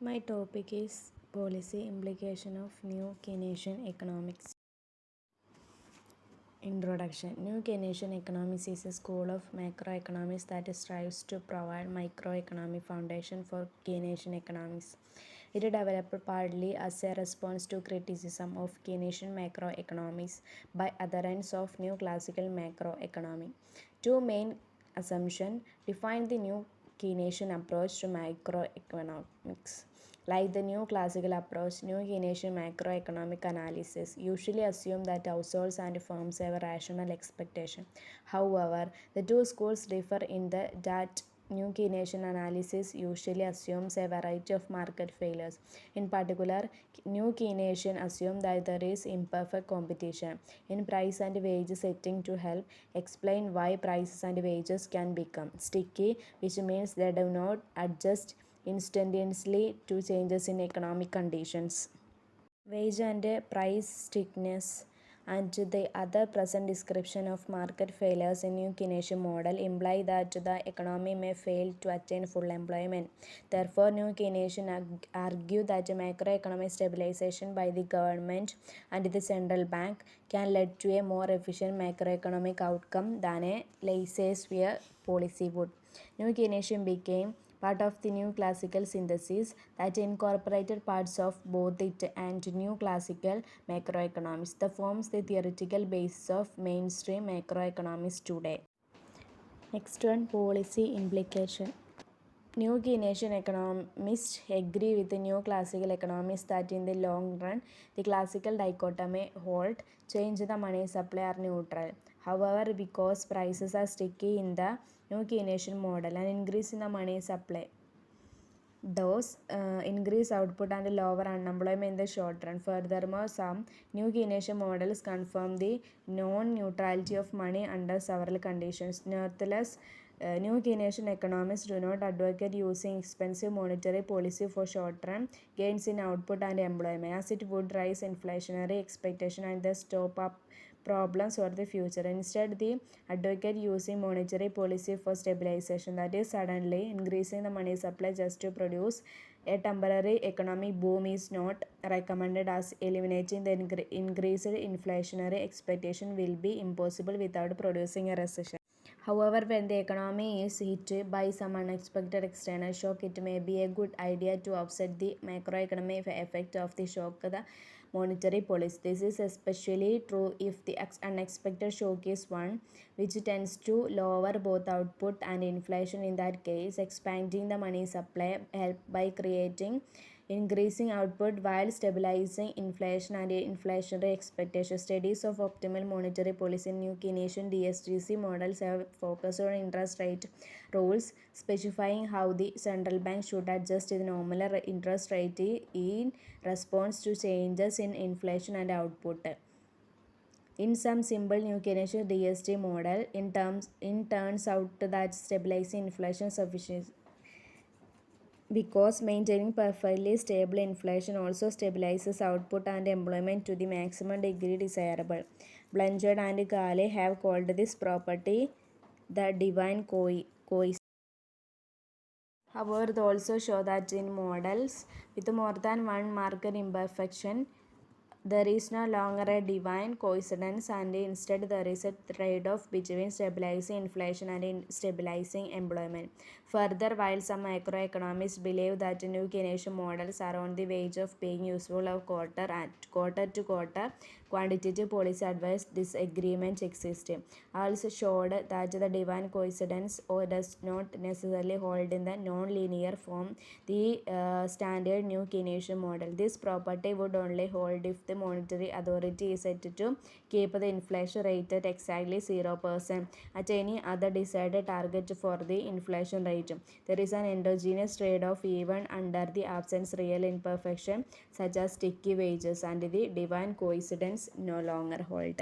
My topic is policy implication of new Keynesian economics. Introduction. New Keynesian economics is a school of macroeconomics that strives to provide microeconomic foundation for Keynesian economics. It developed partly as a response to criticism of Keynesian macroeconomics by adherents of new classical macroeconomy. Two main assumptions define the new Keynesian approach to macroeconomics. Like the new classical approach, new Keynesian macroeconomic analysis usually assume that households and firms have a rational expectation. However, the two schools differ in that new Keynesian analysis usually assumes a variety of market failures. In particular, new Keynesian assume that there is imperfect competition in price and wage setting to help explain why prices and wages can become sticky, which means they do not adjust instantaneously to changes in economic conditions. Wage and price stickiness and the other present description of market failures in new Keynesian model imply that the economy may fail to attain full employment. Therefore, new Keynesian argue that macroeconomic stabilization by the government and the central bank can lead to a more efficient macroeconomic outcome than a laissez-faire policy would. New Keynesian became part of the new classical synthesis that incorporated parts of both it and new classical macroeconomics that forms the theoretical basis of mainstream macroeconomics today. Next one, policy implication. New Keynesian economists agree with the new classical economists that in the long run, the classical dichotomy hold, change the money supply are neutral. However, because prices are sticky in the new Keynesian model, an increase in the money supply those increase output and lower unemployment in the short run. Furthermore, some new Keynesian models confirm the non-neutrality of money under several conditions. Nevertheless, new Keynesian economists do not advocate using expensive monetary policy for short-term gains in output and employment, as it would raise inflationary expectation and thus stop up problems for the future. Instead, they advocate using monetary policy for stabilization, that is, suddenly increasing the money supply just to produce a temporary economic boom is not recommended, as eliminating the increased inflationary expectation will be impossible without producing a recession. However, when the economy is hit by some unexpected external shock, it may be a good idea to offset the macroeconomic effect of the shock the monetary policy. This is especially true if the unexpected shock is one which tends to lower both output and inflation. In that case, expanding the money supply help by creating increasing output while stabilizing inflation and inflationary expectations. Studies of optimal monetary policy in new Keynesian DSGC models have focused on interest rate rules, specifying how the central bank should adjust the nominal interest rate in response to changes in inflation and output. In some simple new Keynesian DSG model, turns out that stabilizing inflation sufficient because maintaining perfectly stable inflation also stabilizes output and employment to the maximum degree desirable. Blanchard and Gale have called this property the divine coincidence. However, they also show that in models with more than one market imperfection, there is no longer a divine coincidence, and instead there is a trade-off between stabilizing inflation and stabilizing employment. Further, while some macroeconomists believe that new Keynesian models are on the verge of being useful of quarter to quarter quantitative policy advice, disagreement exists. Also showed that the divine coincidence or does not necessarily hold in the non-linear form the standard new Keynesian model. This property would only hold if the monetary authority is set to keep the inflation rate at exactly 0% at any other decided target for the inflation rate. There is an endogenous trade-off even under the absence real imperfection such as sticky wages, and the divine coincidence no longer hold.